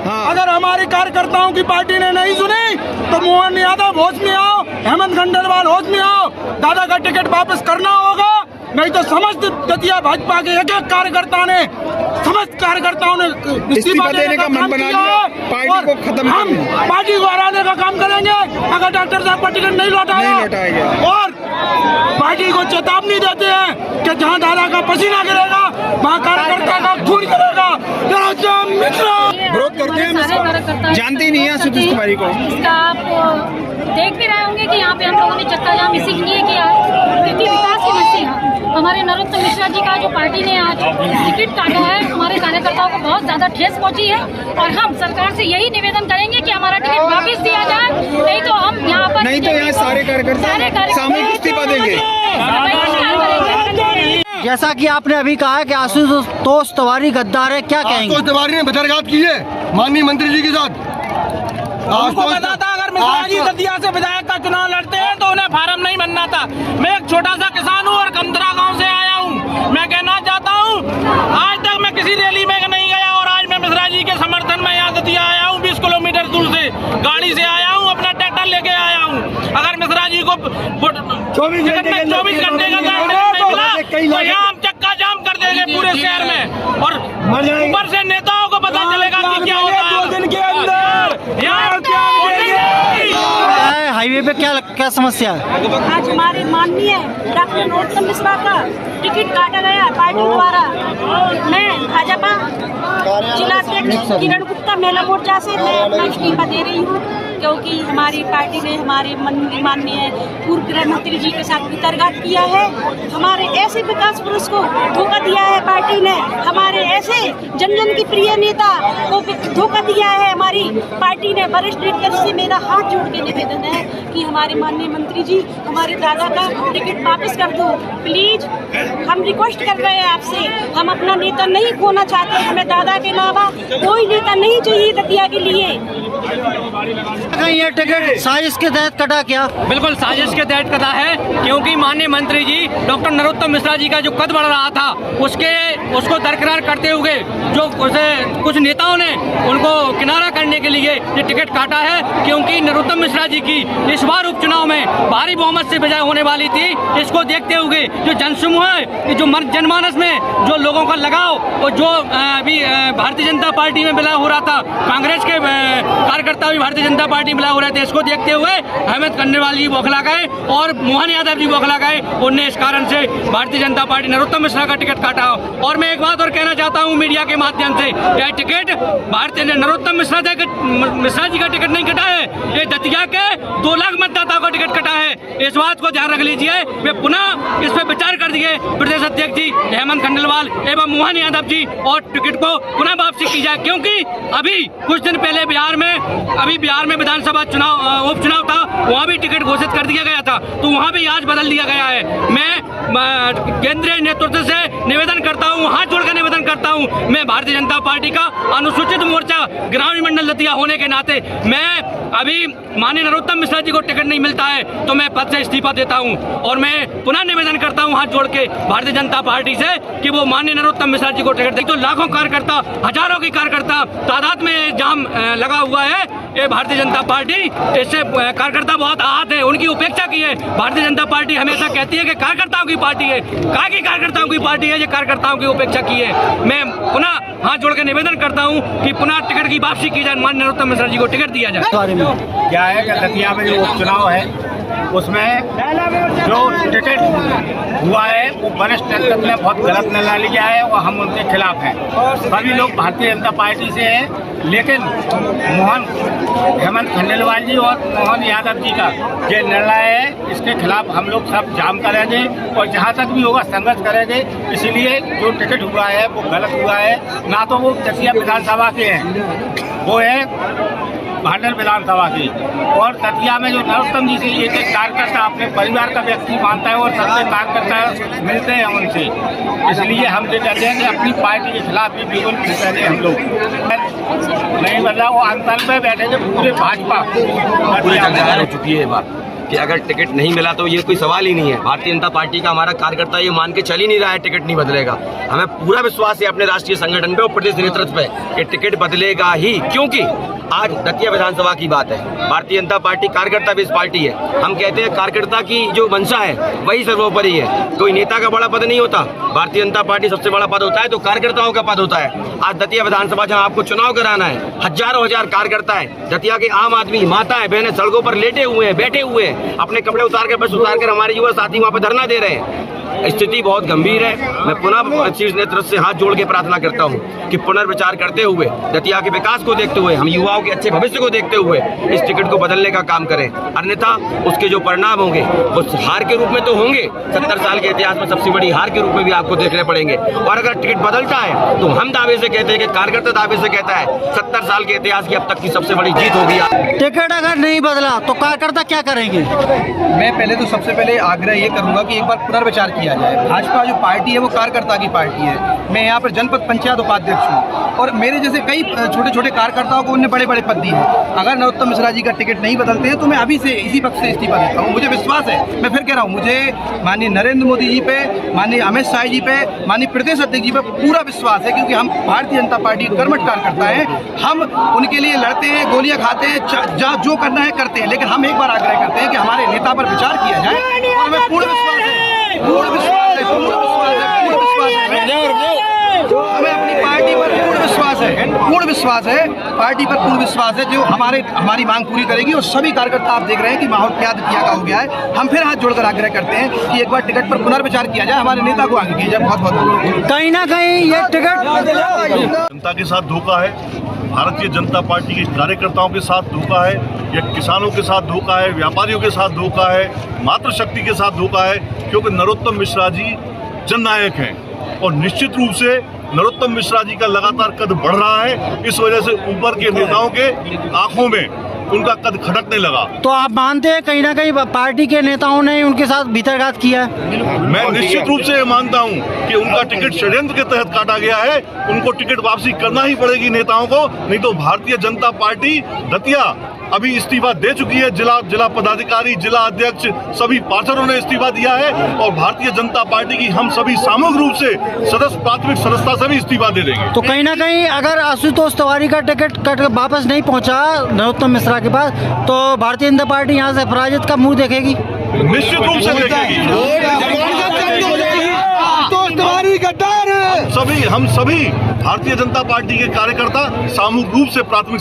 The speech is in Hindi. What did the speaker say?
हाँ। अगर हमारे कार्यकर्ताओं की पार्टी ने नहीं सुनी तो मोहन यादव होश में आओ, हेमंत खंडेलवाल होश में आओ, दादा का टिकट वापस करना होगा, नहीं तो समस्त दतिया भाजपा के एक एक समस्त कार्यकर्ताओं ने इस्तीफा देने का मन बना लिया, पार्टी को खत्म, हम पार्टी को हराने का काम करेंगे अगर डॉक्टर साहब का टिकट नहीं लौटाएगा। और पार्टी को चेतावनी देते हैं कि जहां दादा का पसीना गिरेगा वहां कार्यकर्ता का खून गिरेगा। विरोध करते हैं, जानते नहीं है सुधीर कुमारी को। इसका आप देख भी रहे होंगे कि यहाँ पे हम लोगों ने चक्का जाम इसीलिए किया क्योंकि विकास की मसीहा हमारे नरोत्तम मिश्रा जी का जो पार्टी ने आज टिकट काटा है, हमारे कार्यकर्ताओं को बहुत ज्यादा ठेस पहुंची है। और हम सरकार से यही निवेदन करेंगे कि हमारा टिकट वापस दिया जाए, नहीं तो हम यहाँ पर नहीं तो यहाँ सारे कार्यकर्ता सामूहिक इस्तीफा देंगे। जैसा कि आपने अभी कहा है कि आशुतोष तिवारी गद्दार है, क्या कहेंगे? आशुतोष तिवारी ने बदरघात की है माननीय मंत्री जी के साथ। आपको पता था अगर मिश्रा जी दतिया से विधायक का चुनाव लड़ते हैं तो उन्हें फार्म नहीं बनना था। मैं एक छोटा सा किसान हूँ और कमतरा गांव से आया हूँ। मैं कहना चाहता हूँ आज तक मैं किसी रैली में नहीं गया और आज मैं मिश्रा जी के समर्थन में यहाँ दतिया आया हूँ। 20 किलोमीटर दूर से गाड़ी से आया हूँ, अपना ट्रैक्टर लेके आया हूँ। अगर मिश्रा जी को 24 घंटे का तो यहाँ हम चक्का जाम कर देंगे पूरे शहर में और ऊपर से नेताओं को पता चलेगा कि क्या होता है 2 दिन के अंदर। हाईवे पे क्या समस्या है? आज हमारे माननीय डॉक्टर नरोत्तम मिश्रा का टिकट काटा गया पार्टी द्वारा। मैं भाजपा जिलाध्यक्ष किरण गुप्ता महिला मोर्चा से मैं अपना इस्तीफा दे रही हूँ क्योंकि हमारी पार्टी ने हमारे माननीय पूर्व गृह मंत्री जी के साथ वितरघात किया है। हमारे ऐसे विकास पुरुष को धोखा दिया है पार्टी ने, हमारे ऐसे जन जन की प्रिय नेता को धोखा दिया है हमारी पार्टी ने। वरिष्ठ नेतृत्व से मेरा हाथ जोड़ के निवेदन है कि हमारे माननीय मंत्री जी हमारे दादा का टिकट वापस कर दो प्लीज। हम रिक्वेस्ट कर रहे हैं आपसे, हम अपना नेता नहीं खोना चाहते, हमें दादा के अलावा कोई नेता नहीं चाहिए दतिया के लिए। ये टिकट साजिश के तहत कटा क्या? बिल्कुल साजिश के तहत कटा है क्योंकि माननीय मंत्री जी डॉक्टर नरोत्तम मिश्रा जी का जो कद बढ़ रहा था उसको दरकिनार करते हुए जो कुछ नेताओं ने उनको किनारा करने के लिए ये टिकट काटा है। क्योंकि नरोत्तम मिश्रा जी की इस बार उपचुनाव में भारी बहुमत से विजय होने वाली थी। इसको देखते हुए जो जनसमूह है, जो जनमानस में जो लोगों का लगाव और जो अभी भारतीय जनता पार्टी में विलय हो रहा था, कांग्रेस के कार्यकर्ता भी भारतीय जनता पार्टी मिला हो रहे थे, इसको देखते हुए हेमंत खंडेलवाल जी बौखला गए और मोहन यादव जी बौखला गए। उनने इस कारण से भारतीय जनता पार्टी नरोत्तम मिश्रा का टिकट काटा। और मैं एक बात और कहना चाहता हूं मीडिया के माध्यम से, यह टिकट भारतीय नरोत्तम मिश्रा जी का टिकट नहीं कटा है, ये दतिया के 2 लाख मतदाताओं का टिकट कटा है। इस बात को ध्यान रख लीजिए। वे पुनः इस पर विचार कर दिए प्रदेश अध्यक्ष जी हेमंत खंडेलवाल एवं मोहन यादव जी और टिकट को पुनः वापसी की जाए। क्योंकि अभी कुछ दिन पहले बिहार में विधानसभा उपचुनाव था, वहाँ भी टिकट घोषित कर दिया गया था, तो वहाँ भी आज बदल दिया गया है। मैं केंद्रीय नेतृत्व से निवेदन करता हूँ, हाथ जोड़कर निवेदन करता हूँ, मैं भारतीय जनता पार्टी का अनुसूचित मोर्चा ग्रामीण मंडल दतिया होने के नाते मैं अभी माननीय नरोत्तम मिश्रा जी को टिकट नहीं मिलता है तो मैं पद से इस्तीफा देता हूँ। और मैं पुनः निवेदन करता हूँ हाथ जोड़ के भारतीय जनता पार्टी से कि वो माननीय नरोत्तम मिश्रा जी को टिकट दे। तो लाखों कार्यकर्ता, हजारों की कार्यकर्ता तादाद में जाम लगा हुआ है ये भारतीय जनता पार्टी, इससे कार्यकर्ता बहुत आहत है, उनकी उपेक्षा की है। भारतीय जनता पार्टी हमेशा कहती है कि कार्यकर्ताओं की पार्टी है, काकी कार्यकर्ताओं की पार्टी है, ये कार्यकर्ताओं की उपेक्षा की है। मैं पुनः हाथ जोड़ के निवेदन करता हूं कि पुनः टिकट की वापसी की जाए, माननीय नरोत्तम मिश्रा जी को टिकट दिया जाए। क्या है कि दतिया में जो उपचुनाव है उसमें जो टिकट हुआ है वो वरिष्ठ नेतृत्व ने बहुत गलत निर्णय लिया है और हम उनके खिलाफ हैं। सभी लोग भारतीय जनता पार्टी से हैं, लेकिन हेमंत खंडेलवाल जी और मोहन यादव जी का ये निर्णय है, इसके खिलाफ हम लोग सब जाम करेंगे और जहाँ तक भी होगा संघर्ष करेंगे। इसीलिए जो टिकट हुआ है वो गलत हुआ है, ना तो वो दतिया विधानसभा के हैं, वो है भांडल विधानसभा की। और दतिया में जो नरोत्तम जी से एक कार्यकर्ता अपने परिवार का व्यक्ति मानता है और सबसे कार्यकर्ता मिलते हैं उनसे, इसलिए हम ये कहते हैं कि अपनी पार्टी के खिलाफ भी बिल्कुल कहते हैं हम लोग नहीं, मतलब वो अंतर में बैठे थे पूरे भाजपा हो चुकी है बात। कि अगर टिकट नहीं मिला तो ये कोई सवाल ही नहीं है। भारतीय जनता पार्टी का हमारा कार्यकर्ता ये मान के चल ही नहीं रहा है टिकट नहीं बदलेगा। हमें पूरा विश्वास है अपने राष्ट्रीय संगठन पे और प्रदेश नेतृत्व पे कि टिकट बदलेगा ही, क्योंकि आज दतिया विधानसभा की बात है। भारतीय जनता पार्टी कार्यकर्ता बेस्ड पार्टी है। हम कहते हैं कार्यकर्ता की जो मंशा है वही सर्वोपरि है। कोई नेता का बड़ा पद नहीं होता, भारतीय जनता पार्टी सबसे बड़ा पद होता है तो कार्यकर्ताओं का पद होता है। आज दतिया विधानसभा जहां आपको चुनाव कराना है, हजारों हजार कार्यकर्ता है, दतिया के आम आदमी, माताएं, बहनें सड़कों पर लेटे हुए हैं, बैठे हुए हैं, अपने कपड़े उतार कर बस उतार कर हमारे युवा साथी वहां पर धरना दे रहे हैं। स्थिति बहुत गंभीर है। मैं पुनः शीर्ष नेतृत्व से हाथ जोड़ के प्रार्थना करता हूं कि पुनर्विचार करते हुए, दतिया के विकास को देखते हुए, हम युवाओं के अच्छे भविष्य को देखते हुए इस टिकट को बदलने का काम करें। अन्यथा उसके जो परिणाम होंगे वो हार के रूप में तो होंगे, 70 साल के इतिहास में सबसे बड़ी हार के रूप में भी आपको देखने पड़ेंगे। और अगर टिकट बदलता है तो हम दावे से कहते हैं कि कार्यकर्ता दावे से कहता है 70 साल के इतिहास की अब तक की सबसे बड़ी जीत होगी। टिकट अगर नहीं बदला तो कार्यकर्ता क्या करेंगे? मैं पहले तो सबसे पहले आग्रह ये करूंगा कि एक बार पुनर्विचार किया जाए। भाजपा जो पार्टी है वो कार्यकर्ता की पार्टी है। मैं यहाँ पर जनपद पंचायत उपाध्यक्ष हूँ और मेरे जैसे कई छोटे छोटे कार्यकर्ताओं को उन्होंने बड़े बड़े पद दिए हैं। अगर नरोत्तम मिश्रा जी का टिकट नहीं बदलते हैं तो मैं अभी से इसी पक्ष से इस्तीफा देता हूँ। मुझे विश्वास है, मैं फिर कह रहा हूँ, मुझे माननीय नरेंद्र मोदी जी पे, माननीय अमित शाह जी पे, माननीय प्रदेश अध्यक्ष जी पे पूरा विश्वास है, क्योंकि हम भारतीय जनता पार्टी कर्मठ कार्यकर्ता हैं। हम उनके लिए लड़ते हैं, गोलियां खाते हैं, जो करना है करते हैं, लेकिन हम एक बार आग्रह करते हैं कि हमारे नेता पर विचार किया जाए। और हमें पूर्ण विश्वास है, पूर्ण विश्वास है, पूर्ण विश्वास है, पूर्ण विश्वास है, हमें अपनी पार्टी पर पूर्ण विश्वास है, पूर्ण विश्वास है, पार्टी पर पूर्ण विश्वास है जो हमारी मांग पूरी करेगी। और सभी कार्यकर्ता आप देख रहे हैं कि माहौल क्या दतिया का हो गया है। हम फिर हाथ जोड़कर आग्रह करते हैं कि एक बार टिकट पर पुनर्विचार किया जाए, हमारे नेता को आगे किया जाए। बहुत बहुत कहीं ना कहीं ये टिकट जनता के साथ धोखा है, भारतीय जनता पार्टी के कार्यकर्ताओं के साथ धोखा है, या किसानों के साथ धोखा है, व्यापारियों के साथ धोखा है, मातृशक्ति के साथ धोखा है, क्योंकि नरोत्तम मिश्रा जी जननायक हैं और निश्चित रूप से नरोत्तम मिश्रा जी का लगातार कद बढ़ रहा है। इस वजह से ऊपर के नेताओं के आंखों में उनका कद खटकने लगा। तो आप मानते हैं कहीं ना कहीं पार्टी के नेताओं ने उनके साथ भीतरघात किया है? मैं निश्चित रूप से ये मानता हूं कि उनका टिकट षड्यंत्र के तहत काटा गया है। उनको टिकट वापसी करना ही पड़ेगी नेताओं को, नहीं तो भारतीय जनता पार्टी दतिया अभी इस्तीफा दे चुकी है। जिला पदाधिकारी, जिला अध्यक्ष, सभी पार्षदों ने इस्तीफा दिया है और भारतीय जनता पार्टी की हम सभी सामूहिक रूप से प्राथमिक सदस्यता से भी इस्तीफा दे देंगे। तो कहीं ना कहीं अगर आशुतोष तिवारी का टिकट वापस नहीं पहुंचा नरोत्तम मिश्रा के पास तो भारतीय जनता पार्टी यहाँ से पराजित का मुंह देखेगी? निश्चित रूप से देखेगी। हम सभी भारतीय जनता पार्टी के कार्यकर्ता सामूहिक रूप से प्राथमिक